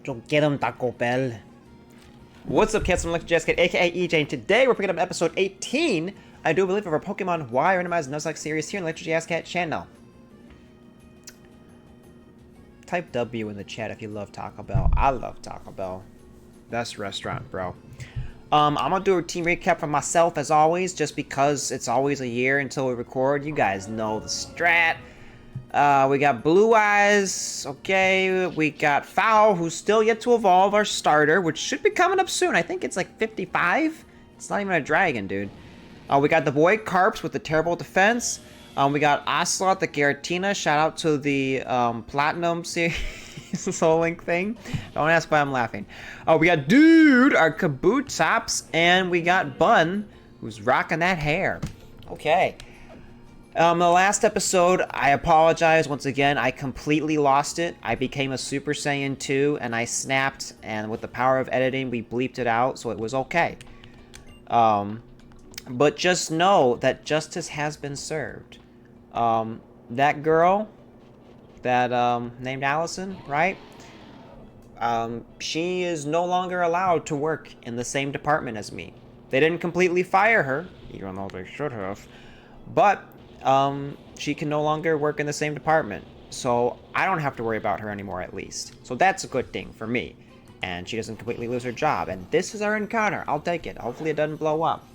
So get him, Taco Bell. What's up, kids? I'm Jazzcat, aka EJ, and today we're picking up episode 18, I do believe, of our Pokemon Y Randomized Nuzlocke series here on the Jazzcat channel. Type W in the chat if you love Taco Bell. I love Taco Bell. Best restaurant, bro. I'm gonna do a routine recap for myself as always, just because it's always a year until we record. You guys know the strat. We got Blue Eyes, okay, we got Foul, who's still yet to evolve, our starter, which should be coming up soon. I think it's like 55? It's not even a dragon, dude. We got the boy Carps with the terrible defense. We got Ocelot, the Giratina, shout out to the Platinum series Soul Link thing. Don't ask why I'm laughing. We got Dude, our Kabutops, and we got Bun, who's rocking that hair. Okay. The last episode, I apologize once again, I completely lost it. I became a Super Saiyan 2 and I snapped, and with the power of editing, we bleeped it out, so it was okay. But just know that justice has been served. That girl, that, named Allison, right? She is no longer allowed to work in the same department as me. They didn't completely fire her, even though they should have, but she can no longer work in the same department, so I don't have to worry about her anymore, at least. So that's a good thing for me, and she doesn't completely lose her job, and this is our encounter. I'll take it. Hopefully it doesn't blow up.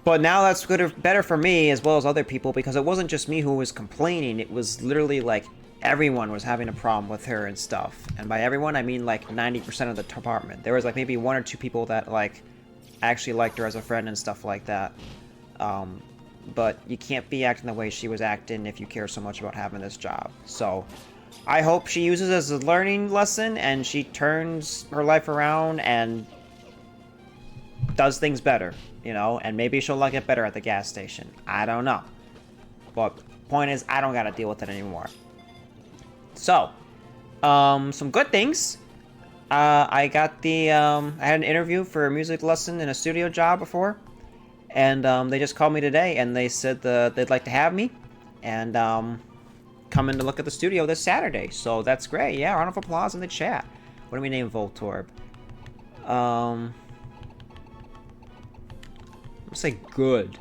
But now that's better for me, as well as other people, because it wasn't just me who was complaining. It was literally like everyone was having a problem with her and stuff. And by everyone, I mean like 90% of the department. There was like maybe 1 or 2 people that like actually liked her as a friend and stuff like that. But you can't be acting the way she was acting if you care so much about having this job. So I hope she uses it as a learning lesson and she turns her life around and does things better, you know? And maybe she'll like it better at the gas station. I don't know. But point is, I don't gotta deal with it anymore. So, some good things. I got the, I had an interview for a music lesson in a studio job before. And, they just called me today and they said they'd like to have me. And, come in to look at the studio this Saturday. So that's great. Yeah, round of applause in the chat. What do we name Voltorb? Let's say good.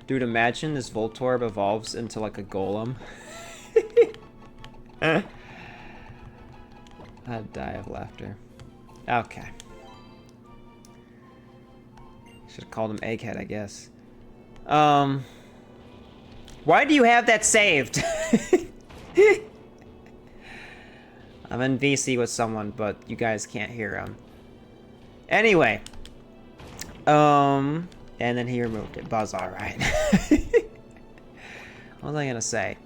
Dude, imagine this Voltorb evolves into like a golem. I'd die of laughter. Okay. Should have called him Egghead, I guess. Why do you have that saved? I'm in VC with someone, but you guys can't hear him. Anyway. And then he removed it. Buzz, alright. What was I gonna say?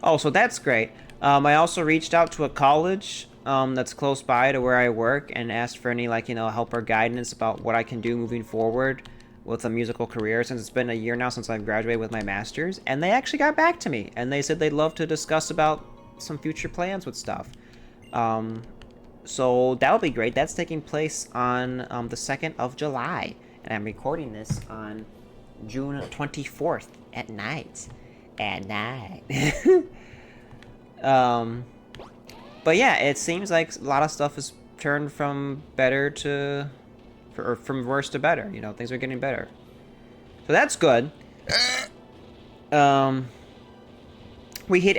Oh, so that's great. I also reached out to a college that's close by to where I work and asked for any, like, you know, help or guidance about what I can do moving forward with a musical career, since it's been a year now since I've graduated with my master's. And they actually got back to me, and they said they'd love to discuss about some future plans with stuff. So that'll be great. That's taking place on the 2nd of July. And I'm recording this on June 24th at night. But yeah, it seems like a lot of stuff has turned from better to, or from worse to better. You know, things are getting better. So that's good. We hit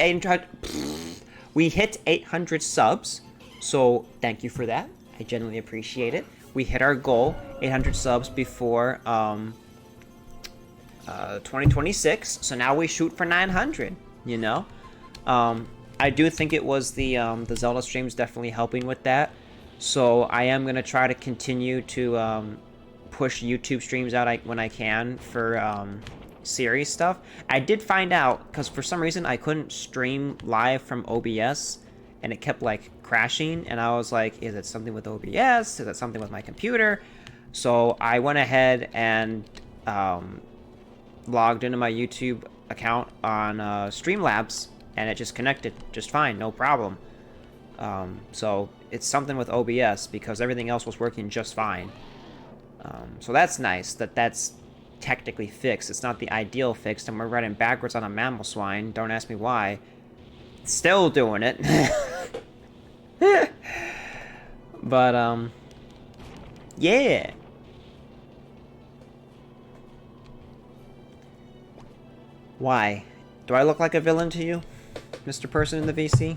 800 subs. So thank you for that. I genuinely appreciate it. We hit our goal, 800 subs before 2026. So now we shoot for 900. You know, I do think it was the Zelda streams definitely helping with that. So I am gonna try to continue to push YouTube streams out when I can for series stuff. I did find out, because for some reason I couldn't stream live from OBS, and it kept like crashing, and I was like, is it something with OBS? Is it something with my computer? So I went ahead and logged into my YouTube account on Streamlabs, and it just connected just fine, no problem. So it's something with OBS, because everything else was working just fine. So that's nice, that's technically fixed. It's not the ideal fix, and we're running backwards on a mammal swine. Don't ask me why. Still doing it. But, yeah. Why? Do I look like a villain to you, Mr. Person in the VC?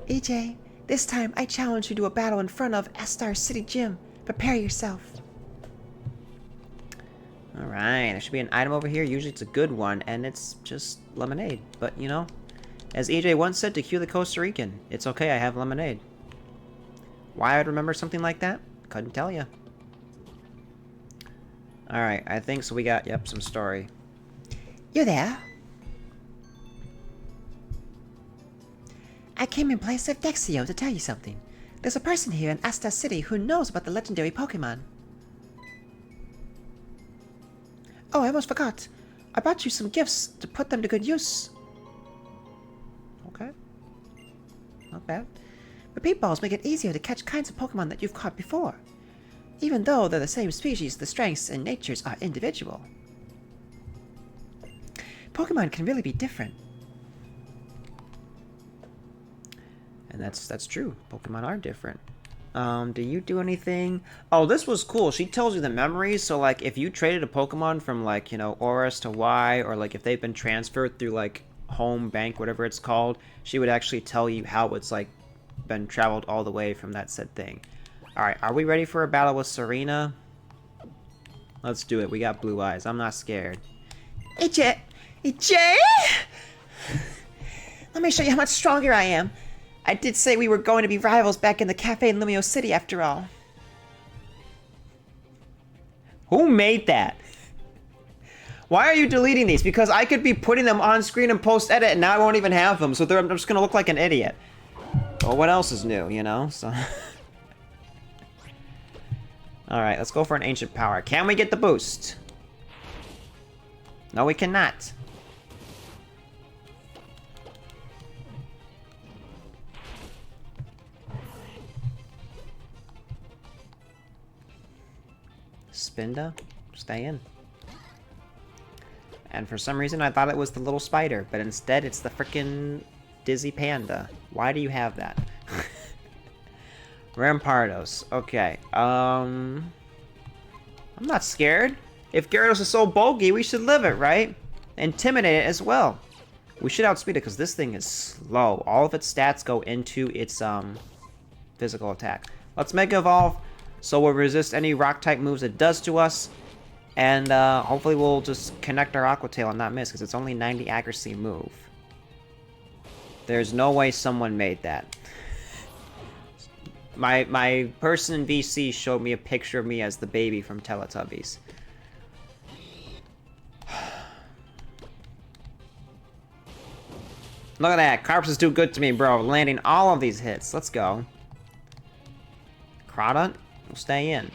EJ, this time I challenge you to a battle in front of Astar City Gym. Prepare yourself. Alright, there should be an item over here. Usually it's a good one, and it's just lemonade. But, you know, as EJ once said to cue the Costa Rican, it's okay, I have lemonade. Why I'd remember something like that? Couldn't tell you. Alright, I think so we got, yep, some story. You there? I came in place of Dexio to tell you something. There's a person here in Astar City who knows about the legendary Pokemon. Oh, I almost forgot. I brought you some gifts to put them to good use. Okay. Not bad. Repeat balls make it easier to catch kinds of Pokemon that you've caught before. Even though they're the same species, the strengths and natures are individual. Pokemon can really be different. And that's true. Pokemon are different. Do you do anything? Oh, this was cool. She tells you the memories. So, like, if you traded a Pokemon from, like, you know, Oris to Y, or, like, if they've been transferred through, like, home bank, whatever it's called, she would actually tell you how it's, like, been traveled all the way from that said thing. Alright, are we ready for a battle with Serena? Let's do it. We got blue eyes. I'm not scared. EJ! Let me show you how much stronger I am. I did say we were going to be rivals back in the cafe in Lumio City after all. Who made that? Why are you deleting these? Because I could be putting them on screen and post-edit, and now I won't even have them, so I'm just gonna look like an idiot. Well, what else is new, you know? So. Alright, let's go for an Ancient Power. Can we get the boost? No, we cannot. Spinda? Stay in. And for some reason I thought it was the little spider, but instead it's the frickin' Dizzy Panda. Why do you have that? Rampardos. Okay. I'm not scared. If Gyarados is so bulky, we should live it, right? Intimidate it as well. We should outspeed it because this thing is slow. All of its stats go into its physical attack. Let's Mega Evolve so we'll resist any Rock-type moves it does to us. And hopefully we'll just connect our Aqua Tail and not miss because it's only 90 accuracy move. There's no way someone made that. My person in VC showed me a picture of me as the baby from Teletubbies. Look at that. Carps is too good to me, bro. Landing all of these hits. Let's go. Crawdont will stay in.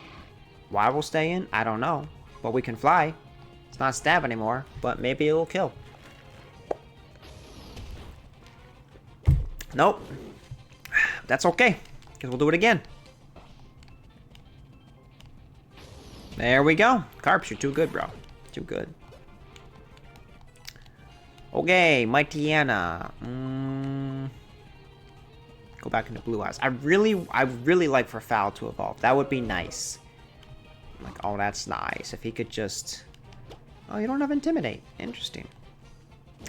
Why we'll stay in? I don't know. But we can fly. It's not stab anymore, but maybe it'll kill. Nope. That's okay, because we'll do it again. There we go. Carps, you're too good, bro. Too good. Okay, Mightyena. Go back into Blue Eyes. I really like for Foul to evolve. That would be nice. Like, oh, that's nice. If he could just... Oh, you don't have Intimidate. Interesting.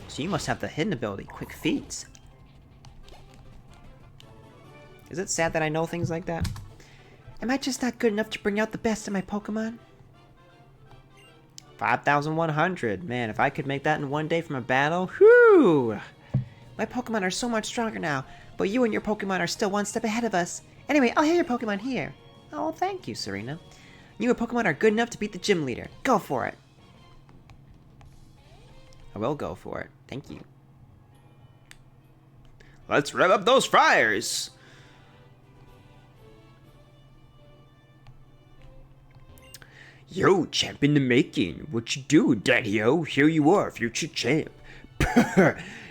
So you must have the hidden ability, Quick Feet. Is it sad that I know things like that? Am I just not good enough to bring out the best in my Pokemon? 5,100. Man, if I could make that in one day from a battle, whew! My Pokemon are so much stronger now, but you and your Pokemon are still one step ahead of us. Anyway, I'll hear your Pokemon here. Oh, thank you, Serena. You and Pokemon are good enough to beat the gym leader. Go for it. I will go for it. Thank you. Let's rev up those fryers! Yo, champ in the making. What you do, Daddy-O? Here you are, future champ.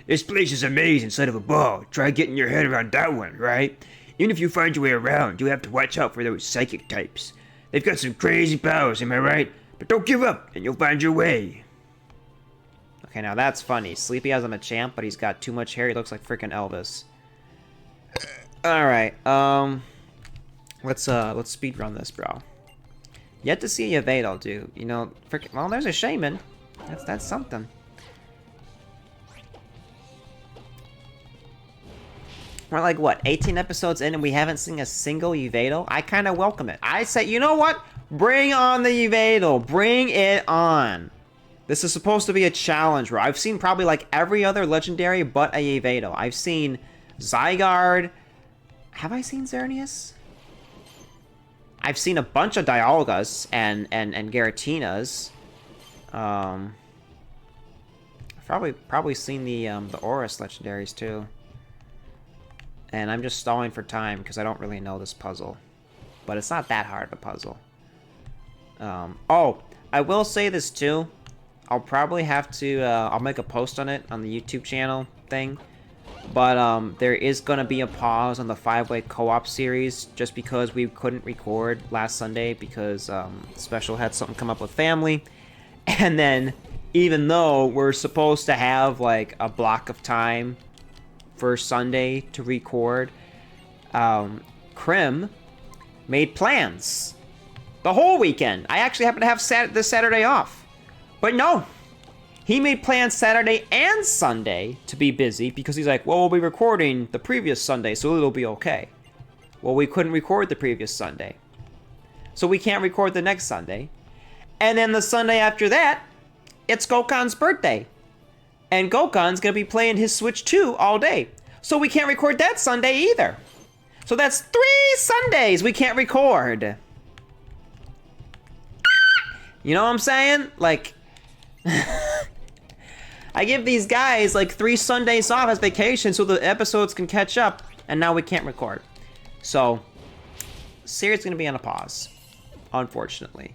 This place is a maze inside of a ball. Try getting your head around that one, right? Even if you find your way around, you have to watch out for those psychic types. They've got some crazy powers, am I right? But don't give up, and you'll find your way. Okay, now that's funny. Sleepy has him a champ, but he's got too much hair. He looks like freaking Elvis. Alright, let's speed run this, bro. Yet to see Yveltal, dude. You know, freaking, well, there's a shaman. That's something. We're like, what, 18 episodes in and we haven't seen a single Yveltal? I kind of welcome it. I say, you know what? Bring on the Yveltal. Bring it on. This is supposed to be a challenge, bro. I've seen probably like every other legendary but a Yveltal. I've seen Zygarde. Have I seen Xerneas? I've seen a bunch of Dialgas and Garatinas. I've probably seen the Aurus legendaries too. And I'm just stalling for time because I don't really know this puzzle. But it's not that hard of a puzzle. Oh, I will say this too. I'll probably have to, I'll make a post on it on the YouTube channel thing. But there is going to be a pause on the 5-way co-op series just because we couldn't record last Sunday because Special had something come up with family. And then even though we're supposed to have like a block of time for Sunday to record, Krim made plans the whole weekend. I actually happen to have this Saturday off. But no, he made plans Saturday and Sunday to be busy because he's like, well, we'll be recording the previous Sunday, so it'll be okay. Well, we couldn't record the previous Sunday, so we can't record the next Sunday. And then the Sunday after that, it's Gokhan's birthday. And Gokhan's going to be playing his Switch 2 all day. So we can't record that Sunday either. So that's 3 Sundays we can't record. You know what I'm saying? Like, I give these guys like 3 Sundays off as vacation so the episodes can catch up, and now we can't record. So, series going to be on a pause, unfortunately.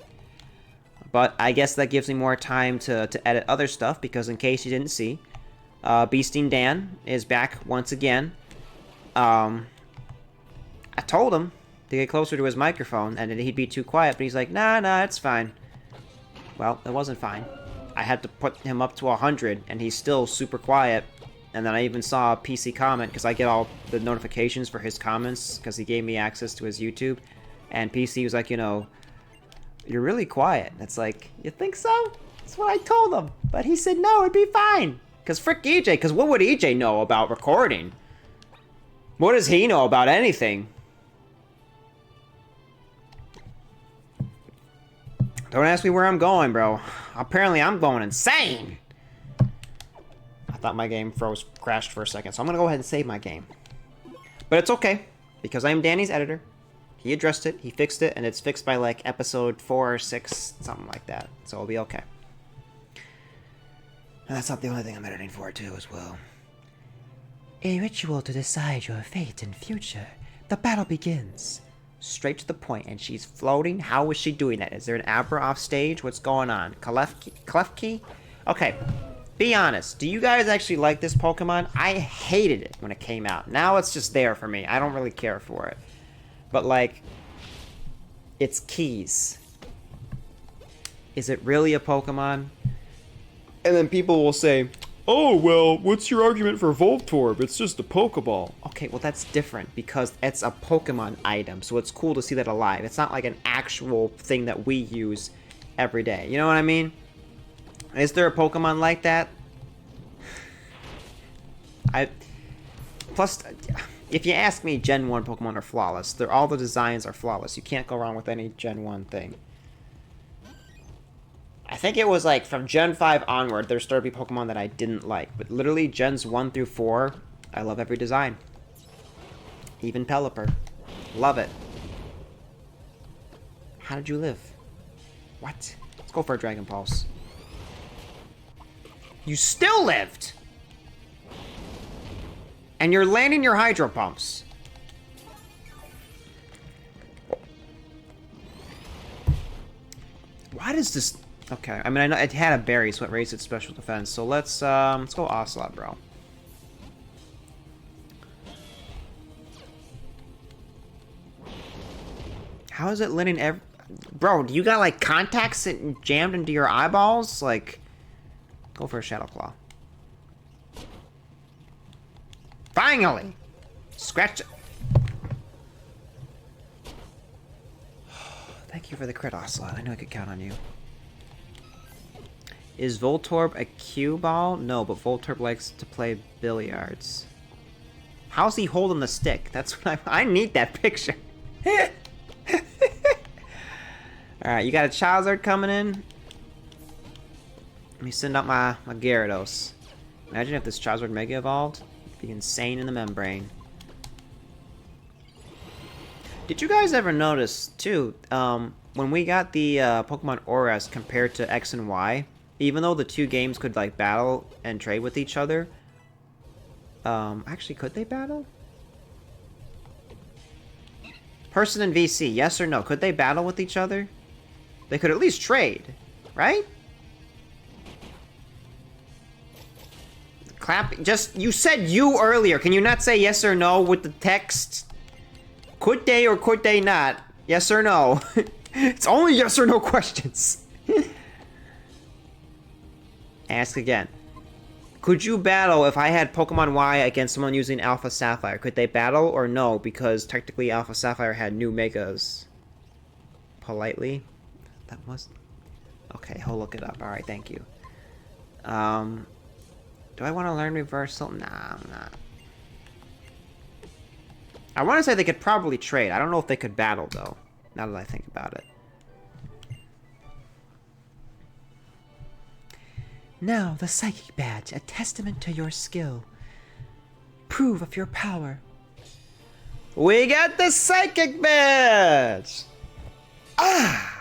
But I guess that gives me more time to edit other stuff, because in case you didn't see, Beasting Dan is back once again. I told him to get closer to his microphone and that he'd be too quiet, but he's like, nah, it's fine. Well, it wasn't fine. I had to put him up to 100, and he's still super quiet. And then I even saw a PC comment, because I get all the notifications for his comments, because he gave me access to his YouTube. And PC was like, you know, you're really quiet. It's like, you think so? That's what I told him. But he said, no, it'd be fine. Because frick EJ, because what would EJ know about recording? What does he know about anything? Don't ask me where I'm going, bro. Apparently I'm going insane. I thought my game crashed for a second, so I'm going to go ahead and save my game. But it's okay, because I am Danny's editor. He addressed it, he fixed it, and it's fixed by like episode 4 or 6, something like that. So it'll be okay. And that's not the only thing I'm editing for, too, as well. A ritual to decide your fate and future. The battle begins. Straight to the point, and she's floating. How is she doing that? Is there an Abra off stage? What's going on? Klefki? Okay, be honest. Do you guys actually like this Pokemon? I hated it when it came out. Now it's just there for me. I don't really care for it. But, like, it's keys. Is it really a Pokemon? And then people will say, oh, well, what's your argument for Voltorb? It's just a Pokeball. Okay, well, that's different because it's a Pokemon item, so it's cool to see that alive. It's not like an actual thing that we use every day. You know what I mean? Is there a Pokemon like that? Plus, if you ask me, Gen 1 Pokemon are flawless. All the designs are flawless. You can't go wrong with any Gen 1 thing. I think it was like from Gen 5 onward, there started to be Pokemon that I didn't like. But literally, Gens 1 through 4, I love every design. Even Pelipper. Love it. How did you live? What? Let's go for a Dragon Pulse. You still lived! And you're landing your Hydro Pumps. Why does this... Okay, I mean, I know it had a berry, so it raised its special defense. So let's go Ocelot, bro. How is it landing Bro, do you got, like, contacts jammed into your eyeballs? Like, go for a Shadow Claw. Finally! Scratch it. Thank you for the crit, Ocelot. I know I could count on you. Is Voltorb a cue ball? No, but Voltorb likes to play billiards. How's he holding the stick? That's what I need that picture. Alright, you got a Charizard coming in. Let me send out my Gyarados. Imagine if this Charizard Mega Evolved. It'd be insane in the membrane. Did you guys ever notice, too, when we got the Pokemon Auras compared to X and Y, even though the two games could, like, battle and trade with each other, actually, could they battle? Person and VC, yes or no? Could they battle with each other? They could at least trade, right? Clap, just, you said you earlier. Can you not say yes or no with the text? Could they or could they not? Yes or no? It's only yes or no questions. Ask again. Could you battle if I had Pokemon Y against someone using Alpha Sapphire? Could they battle or no? Because technically Alpha Sapphire had new Megas. Politely. That was... Okay, he'll look it up. Alright, thank you. Do I want to learn Reversal? Nah, I'm not. I want to say they could probably trade. I don't know if they could battle, though. Now that I think about it. Now, the Psychic Badge, a testament to your skill. Prove of your power. We got the Psychic Badge! Ah!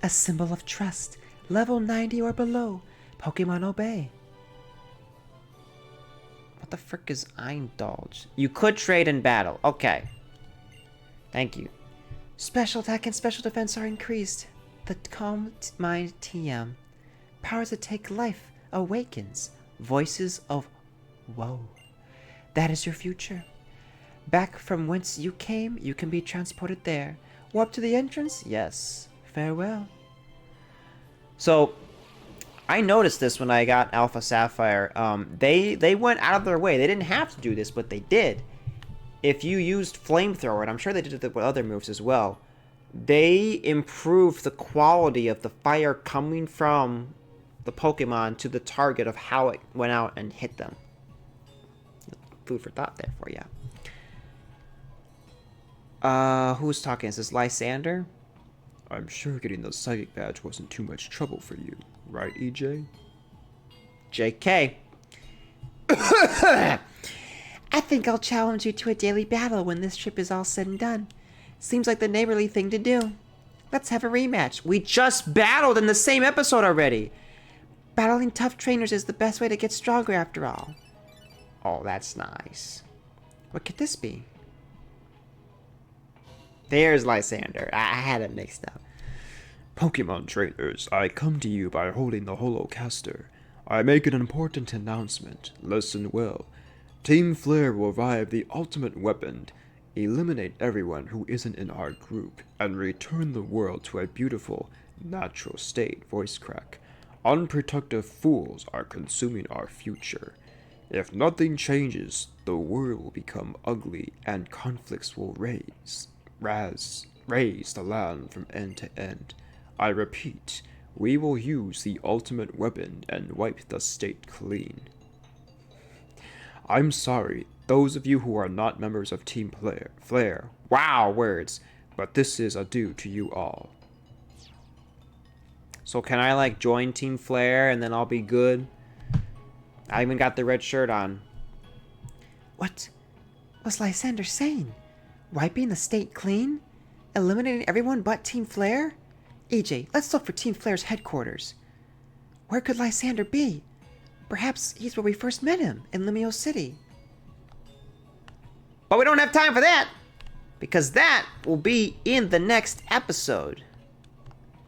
A symbol of trust. Level 90 or below. Pokemon obey. What the frick is Indulge? You could trade in battle. Okay. Thank you. Special attack and special defense are increased. The Calm Mind TM. Power to take life awakens. Voices of woe. That is your future. Back from whence you came, you can be transported there. Warp to the entrance? Yes. Farewell. So, I noticed this when I got Alpha Sapphire. They went out of their way. They didn't have to do this, but they did. If you used Flamethrower, and I'm sure they did it with other moves as well, they improved the quality of the fire coming from the Pokemon to the target of how it went out and hit them. Food for thought there for you. Who's talking? Is this Lysander? I'm sure getting the Psychic Badge wasn't too much trouble for you, right, EJ? JK. I think I'll challenge you to a daily battle when this trip is all said and done. Seems like the neighborly thing to do. Let's have a rematch. We just battled in the same episode already. Battling tough trainers is the best way to get stronger after all. Oh, that's nice. What could this be? There's Lysander. I had it mixed up. Pokemon trainers, I come to you by holding the Holocaster. I make an important announcement. Listen well. Team Flare will revive the ultimate weapon, eliminate everyone who isn't in our group, and return the world to a beautiful, natural state. Voice crack. Unprotective fools are consuming our future. If nothing changes, the world will become ugly and conflicts will raise the land from end to end. I repeat, we will use the ultimate weapon and wipe the state clean. I'm sorry, those of you who are not members of Team Flare, wow, words, but this is adieu to you all. So can I, like, join Team Flare and then I'll be good? I even got the red shirt on. What was Lysander saying? Wiping the state clean? Eliminating everyone but Team Flare? EJ, let's look for Team Flare's headquarters. Where could Lysander be? Perhaps he's where we first met him, in Limio City. But we don't have time for that, because that will be in the next episode.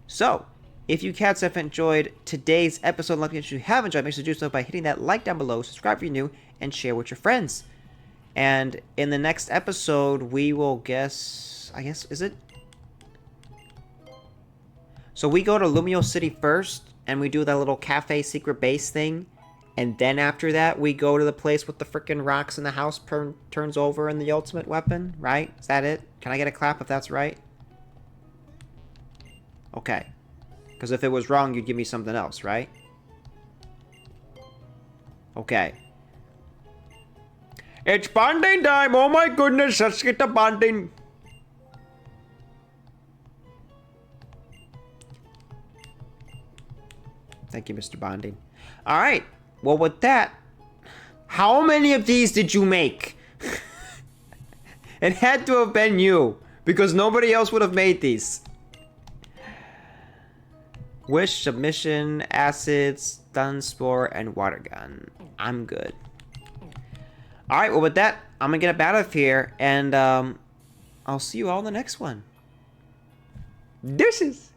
So, if you cats have enjoyed today's episode, like if you have enjoyed, make sure to do so by hitting that like down below, subscribe if you're new, and share with your friends. And in the next episode, we will guess... I guess, is it? So we go to Lumio City first, and we do that little cafe secret base thing. And then after that, we go to the place with the freaking rocks and the house turns over and the ultimate weapon, right? Is that it? Can I get a clap if that's right? Okay. Because if it was wrong, you'd give me something else, right? Okay. It's bonding time! Oh my goodness, let's get the bonding! Thank you, Mr. Bonding. Alright. Well, with that, how many of these did you make? It had to have been you, because nobody else would have made these. Wish, Submission, Acid, Stun Spore, and Water Gun. I'm good. Alright, well with that, I'm gonna get up out of here, and I'll see you all in the next one. Deuces!